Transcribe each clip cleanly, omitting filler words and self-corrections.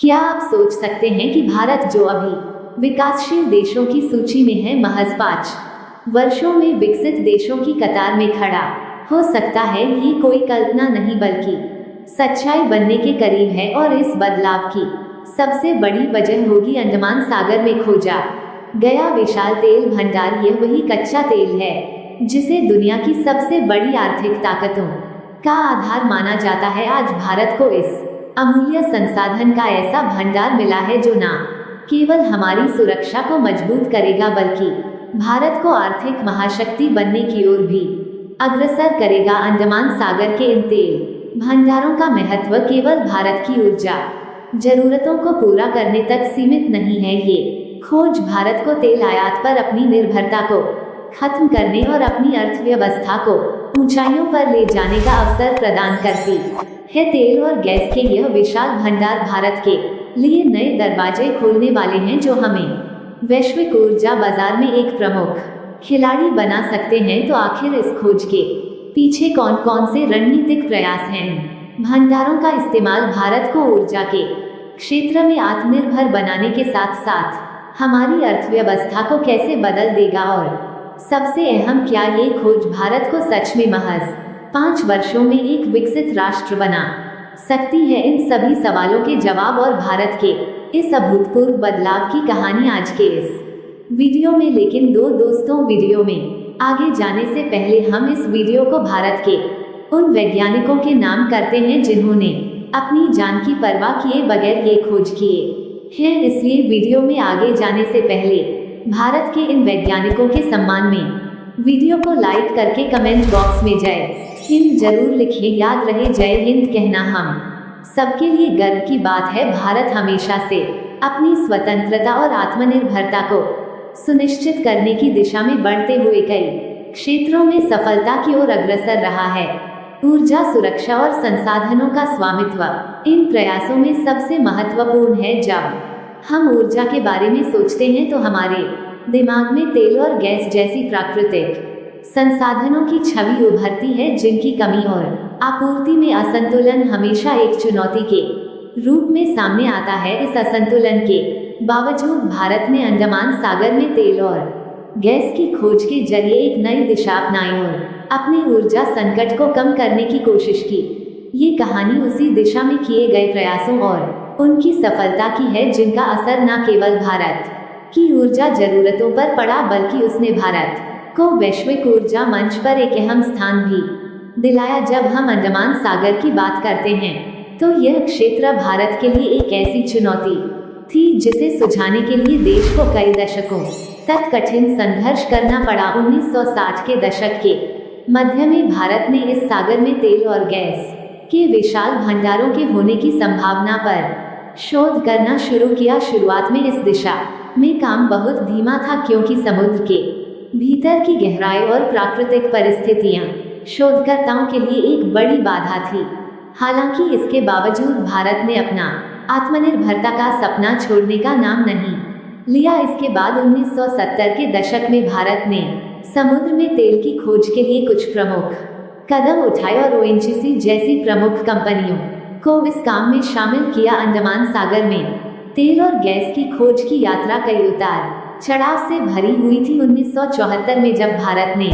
क्या आप सोच सकते हैं कि भारत जो अभी विकासशील देशों की सूची में है, महज 5 वर्षों में विकसित देशों की कतार में खड़ा हो सकता है, ये कोई कल्पना नहीं बल्कि सच्चाई बनने के करीब है। और इस बदलाव की सबसे बड़ी वजह होगी अंडमान सागर में खोजा गया विशाल तेल भंडार। यह वही कच्चा तेल है जिसे दुनिया की सबसे बड़ी आर्थिक ताकतों का आधार माना जाता है। आज भारत को इस अमूल्य संसाधन का ऐसा भंडार मिला है जो न केवल हमारी सुरक्षा को मजबूत करेगा बल्कि भारत को आर्थिक महाशक्ति बनने की ओर भी अग्रसर करेगा। अंडमान सागर के इन तेल भंडारों का महत्व केवल भारत की ऊर्जा जरूरतों को पूरा करने तक सीमित नहीं है। ये खोज भारत को तेल आयात पर अपनी निर्भरता को खत्म करने और अपनी अर्थव्यवस्था को ऊंचाइयों पर ले जाने का अवसर प्रदान करती है। तेल और गैस के यह विशाल भंडार भारत के लिए नए दरवाजे खोलने वाले हैं जो हमें वैश्विक ऊर्जा बाजार में एक प्रमुख खिलाड़ी बना सकते हैं। तो आखिर इस खोज के पीछे कौन कौन से रणनीतिक प्रयास हैं? भंडारों का इस्तेमाल भारत को ऊर्जा के क्षेत्र में आत्मनिर्भर बनाने के साथ साथ हमारी अर्थव्यवस्था को कैसे बदल देगा, और सबसे अहम, क्या ये खोज भारत को सच में महज 5 वर्षों में एक विकसित राष्ट्र बना सकती है? इन सभी सवालों के जवाब और भारत के इस अभूतपूर्व बदलाव की कहानी आज के इस वीडियो में। लेकिन दोस्तों, वीडियो में आगे जाने से पहले हम इस वीडियो को भारत के उन वैज्ञानिकों के नाम करते हैं जिन्होंने अपनी जान की परवाह किए बगैर ये खोज किए हैं। इसलिए वीडियो में आगे जाने से पहले भारत के इन वैज्ञानिकों के सम्मान में वीडियो को लाइक करके कमेंट बॉक्स में जय हिंद जरूर लिखें। याद रहे, जय हिंद कहना हम सबके लिए गर्व की बात है। भारत हमेशा से अपनी स्वतंत्रता और आत्मनिर्भरता को सुनिश्चित करने की दिशा में बढ़ते हुए कई क्षेत्रों में सफलता की ओर अग्रसर रहा है। ऊर्जा सुरक्षा और संसाधनों का स्वामित्व इन प्रयासों में सबसे महत्वपूर्ण है। जब हम ऊर्जा के बारे में सोचते हैं तो हमारे दिमाग में तेल और गैस जैसी प्राकृतिक संसाधनों की छवि उभरती है जिनकी कमी और आपूर्ति में असंतुलन हमेशा एक चुनौती के रूप में सामने आता है। इस असंतुलन के बावजूद भारत ने अंडमान सागर में तेल और गैस की खोज के जरिए एक नई दिशा अपनाई और अपने ऊर्जा संकट को कम करने की कोशिश की। ये कहानी उसी दिशा में किए गए प्रयासों और उनकी सफलता की है जिनका असर न केवल भारत की ऊर्जा जरूरतों पर पड़ा बल्कि उसने भारत को वैश्विक ऊर्जा मंच पर एक अहम स्थान भी दिलाया। जब हम अंडमान सागर की बात करते हैं तो यह क्षेत्र भारत के लिए एक ऐसी चुनौती थी जिसे सुलझाने के लिए देश को कई दशकों तक कठिन संघर्ष करना पड़ा। 1960 के दशक के मध्य में भारत ने इस सागर में तेल और गैस के विशाल भंडारों के होने की संभावना पर शोध करना शुरू किया। शुरुआत में इस दिशा में काम बहुत धीमा था क्योंकि समुद्र के भीतर की गहराई और प्राकृतिक परिस्थितियां शोधकर्ताओं के लिए एक बड़ी बाधा थी। हालांकि इसके बावजूद भारत ने अपना आत्मनिर्भरता का सपना छोड़ने का नाम नहीं लिया। इसके बाद 1970 के दशक में भारत ने समुद्र में तेल की खोज के लिए कुछ प्रमुख कदम उठाए और ओएनजीसी जैसी प्रमुख कंपनियों को इस काम में शामिल किया। अंडमान सागर में तेल और गैस की खोज की यात्रा कई उतार चढ़ाव से भरी हुई थी। 1974 में जब भारत ने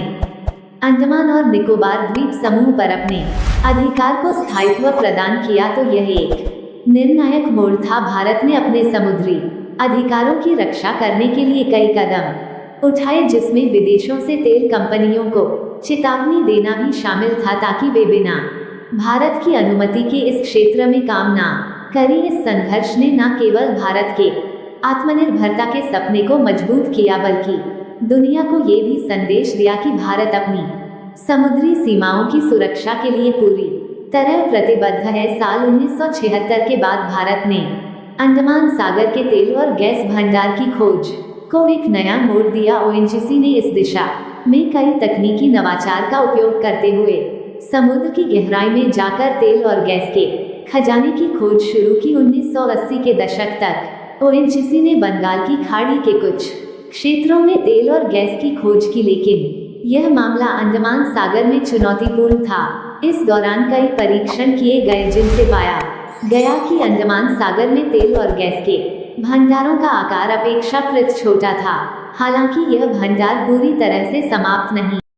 अंडमान और निकोबार द्वीप समूह पर अपने अधिकार को स्थायित्व प्रदान किया तो यह एक निर्णायक मोड़ था। भारत ने अपने समुद्री अधिकारों की रक्षा करने के लिए कई कदम उठाए जिसमें विदेशों से तेल कंपनियों को चेतावनी देना भी शामिल था ताकि वे बिना भारत की अनुमति के इस क्षेत्र में काम ना करें। इस संघर्ष ने न केवल भारत के आत्मनिर्भरता के सपने को मजबूत किया बल्कि दुनिया को ये भी संदेश दिया कि भारत अपनी समुद्री सीमाओं की सुरक्षा के लिए पूरी तरह प्रतिबद्ध है। साल 1976 के बाद भारत ने अंडमान सागर के तेल और गैस भंडार की खोज को एक नया मोड़ दिया। ओएनजीसी ने इस दिशा में कई तकनीकी नवाचार का उपयोग करते हुए समुद्र की गहराई में जाकर तेल और गैस के खजाने की खोज शुरू की। 1980 के दशक तक ओएनजीसी ने बंगाल की खाड़ी के कुछ क्षेत्रों में तेल और गैस की खोज की, लेकिन यह मामला अंडमान सागर में चुनौतीपूर्ण था। इस दौरान कई परीक्षण किए गए जिनसे पाया गया कि अंडमान सागर में तेल और गैस के भंडारों का आकार अपेक्षाकृत छोटा था। हालांकि यह भंडार पूरी तरह से समाप्त नहीं